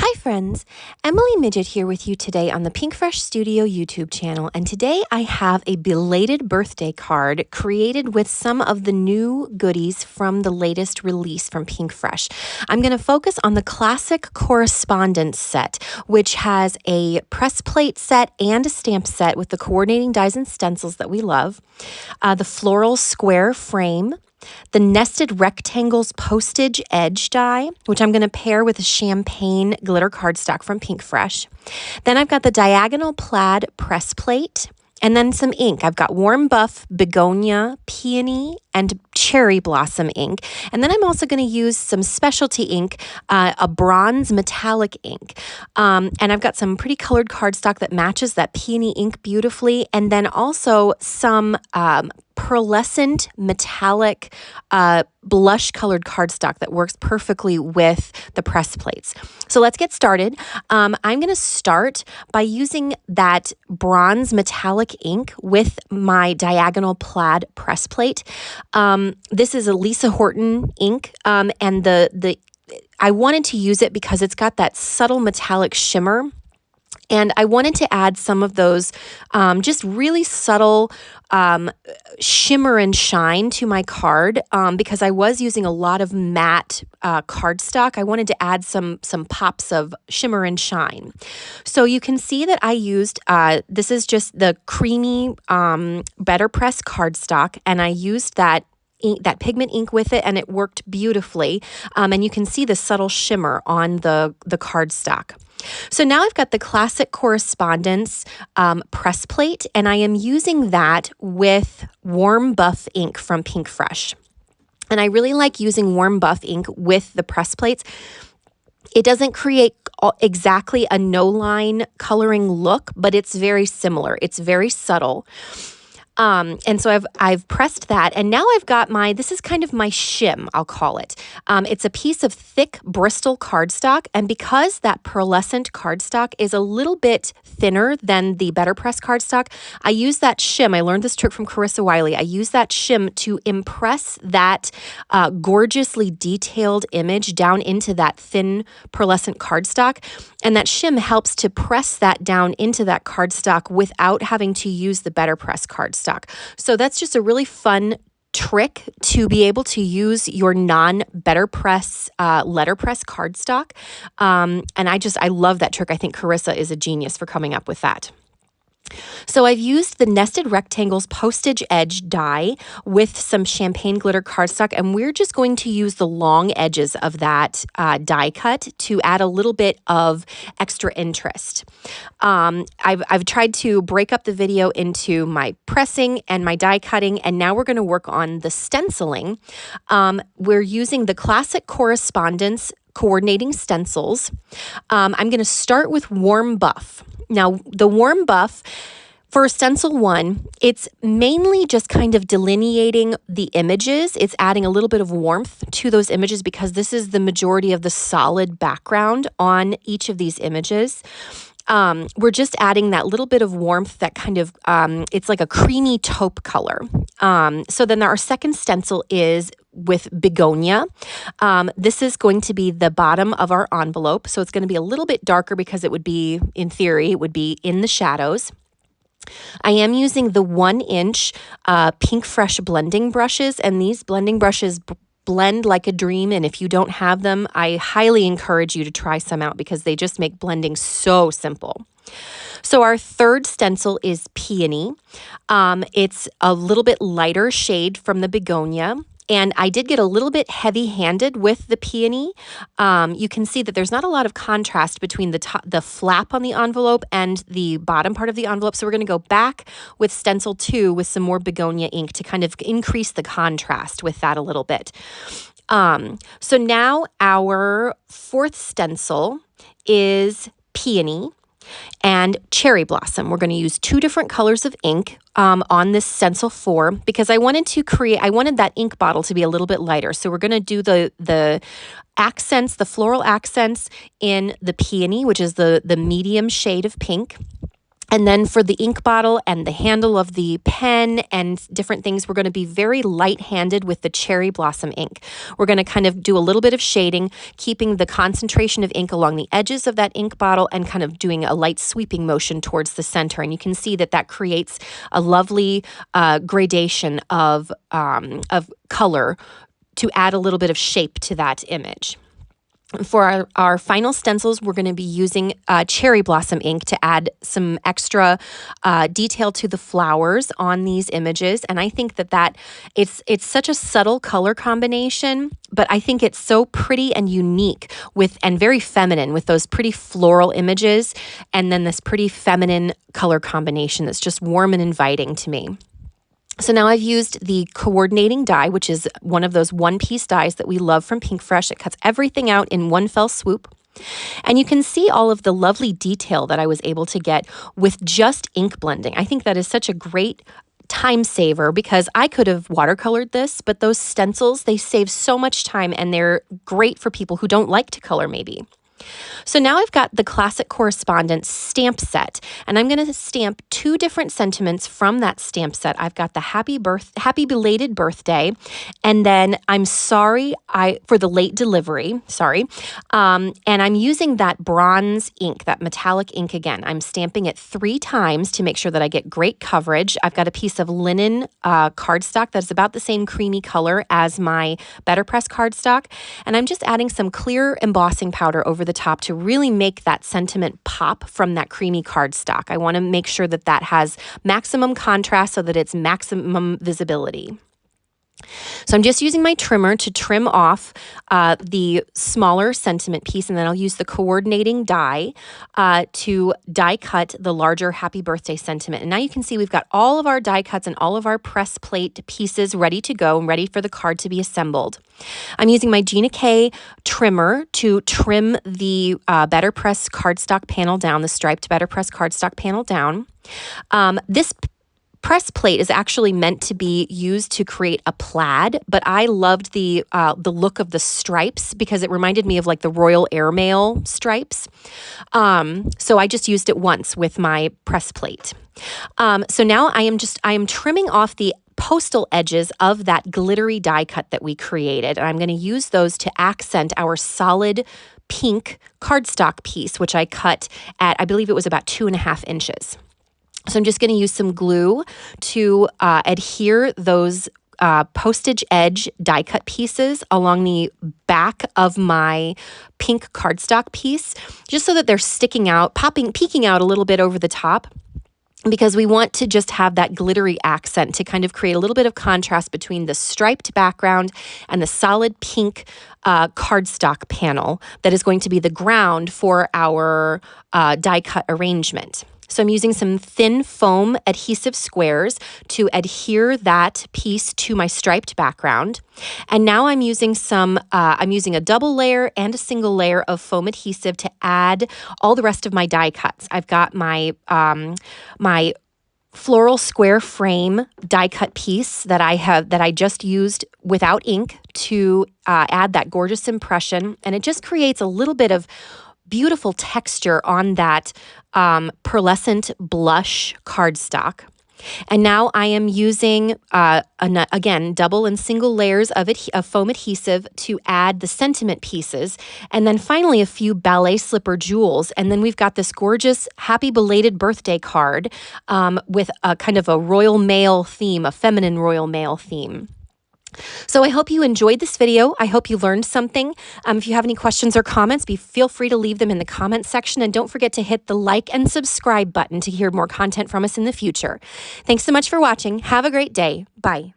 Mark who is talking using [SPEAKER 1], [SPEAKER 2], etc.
[SPEAKER 1] Hi friends, Emily Midgett here with you today on the Pinkfresh Studio YouTube channel, and today I have a belated birthday card created with some of the new goodies from the latest release from Pinkfresh. I'm going to focus on the Classic Correspondence set, which has a press plate set and a stamp set with the coordinating dies and stencils that we love, the floral square frame, the nested rectangles postage edge die, which I'm going to pair with a champagne glitter cardstock from Pinkfresh. Then I've got the diagonal plaid press plate, and then some ink. I've got warm buff, begonia, peony, and cherry blossom ink. And then I'm also going to use some specialty ink, a bronze metallic ink. And I've got some pretty colored cardstock that matches that peony ink beautifully. And then also some pearlescent metallic blush colored cardstock that works perfectly with the press plates. So let's get started. I'm going to start by using that bronze metallic ink with my diagonal plaid press plate. This is a Lisa Horton ink, and I wanted to use it because it's got that subtle metallic shimmer. And I wanted to add some of those just really subtle shimmer and shine to my card because I was using a lot of matte cardstock. I wanted to add some pops of shimmer and shine. So you can see that I used, this is just the creamy Better Press cardstock, and I used that pigment ink with it, and it worked beautifully. And you can see the subtle shimmer on the cardstock. So now I've got the Classic Correspondence press plate, and I am using that with warm buff ink from Pinkfresh. And I really like using warm buff ink with the press plates. It doesn't create exactly a no-line coloring look, but it's very similar. It's very subtle. And so I've pressed that, and now I've got this is kind of my shim, I'll call it. It's a piece of thick Bristol cardstock, and because that pearlescent cardstock is a little bit thinner than the Better Press cardstock, I use that shim. I learned this trick from Carissa Wiley. I use that shim to impress that gorgeously detailed image down into that thin pearlescent cardstock, and that shim helps to press that down into that cardstock without having to use the Better Press cardstock. So that's just a really fun trick to be able to use your non-Better Press letterpress cardstock. And I love that trick. I think Carissa is a genius for coming up with that. So I've used the nested rectangles postage edge die with some champagne glitter cardstock, and we're just going to use the long edges of that die cut to add a little bit of extra interest. I've tried to break up the video into my pressing and my die cutting, and now we're going to work on the stenciling. We're using the Classic Correspondence coordinating stencils. I'm going to start with warm buff. Now, the warm buff for stencil 1, it's mainly just kind of delineating the images. It's adding a little bit of warmth to those images because this is the majority of the solid background on each of these images. We're just adding that little bit of warmth, that kind of, it's like a creamy taupe color. So then our second stencil is with begonia. This is going to be the bottom of our envelope. So it's going to be a little bit darker because it would be, in theory, it would be in the shadows. I am using the 1-inch Pinkfresh blending brushes, and these blending brushes blend like a dream, and if you don't have them, I highly encourage you to try some out because they just make blending so simple. So our third stencil is peony. It's a little bit lighter shade from the begonia. And I did get a little bit heavy-handed with the peony. You can see that there's not a lot of contrast between the flap on the envelope and the bottom part of the envelope. So we're going to go back with stencil 2 with some more begonia ink to kind of increase the contrast with that a little bit. So now our fourth stencil is peony and cherry blossom. We're going to use 2 different colors of ink on this stencil 4 because I wanted that ink bottle to be a little bit lighter. So we're going to do the accents, the floral accents in the peony, which is the medium shade of pink. And then for the ink bottle and the handle of the pen and different things, we're going to be very light-handed with the cherry blossom ink. We're going to kind of do a little bit of shading, keeping the concentration of ink along the edges of that ink bottle and kind of doing a light sweeping motion towards the center. And you can see that that creates a lovely gradation of color to add a little bit of shape to that image. For our final stencils, we're going to be using cherry blossom ink to add some extra detail to the flowers on these images. And I think that it's such a subtle color combination, but I think it's so pretty and unique and very feminine with those pretty floral images and then this pretty feminine color combination that's just warm and inviting to me. So now I've used the coordinating die, which is one of those one-piece dies that we love from Pinkfresh. It cuts everything out in one fell swoop. And you can see all of the lovely detail that I was able to get with just ink blending. I think that is such a great time saver because I could have watercolored this, but those stencils, they save so much time and they're great for people who don't like to color maybe. So now I've got the Classic Correspondence stamp set, and I'm going to stamp 2 different sentiments from that stamp set. I've got the happy belated birthday, and then I'm sorry for the late delivery, and I'm using that bronze ink, that metallic ink again. I'm stamping it 3 times to make sure that I get great coverage. I've got a piece of linen cardstock that's about the same creamy color as my Better Press cardstock, and I'm just adding some clear embossing powder over the top to really make that sentiment pop from that creamy cardstock. I want to make sure that that has maximum contrast so that it's maximum visibility. So I'm just using my trimmer to trim off the smaller sentiment piece, and then I'll use the coordinating die to die cut the larger happy birthday sentiment. And now you can see we've got all of our die cuts and all of our press plate pieces ready to go and ready for the card to be assembled. I'm using my Gina K trimmer to trim the Better Press cardstock panel down, the striped Better Press cardstock panel down. This press plate is actually meant to be used to create a plaid, but I loved the look of the stripes because it reminded me of like the Royal Airmail stripes. So I just used it once with my press plate. So now I am trimming off the postal edges of that glittery die cut that we created, and I'm going to use those to accent our solid pink cardstock piece, which I cut at, I believe it was about 2.5 inches. So I'm just going to use some glue to adhere those postage edge die cut pieces along the back of my pink cardstock piece, just so that they're sticking out, peeking out a little bit over the top, because we want to just have that glittery accent to kind of create a little bit of contrast between the striped background and the solid pink cardstock panel that is going to be the ground for our die cut arrangement. So I'm using some thin foam adhesive squares to adhere that piece to my striped background. And now I'm using a double layer and a single layer of foam adhesive to add all the rest of my die cuts. I've got my floral square frame die cut piece that I just used without ink to add that gorgeous impression, and it just creates a little bit of beautiful texture on that pearlescent blush cardstock. And now I am using, again, double and single layers of foam adhesive to add the sentiment pieces. And then finally a few ballet slipper jewels. And then we've got this gorgeous happy belated birthday card with a kind of a Royal Mail theme, a feminine Royal Mail theme. So I hope you enjoyed this video. I hope you learned something. If you have any questions or comments, feel free to leave them in the comments section. And don't forget to hit the like and subscribe button to hear more content from us in the future. Thanks so much for watching. Have a great day. Bye.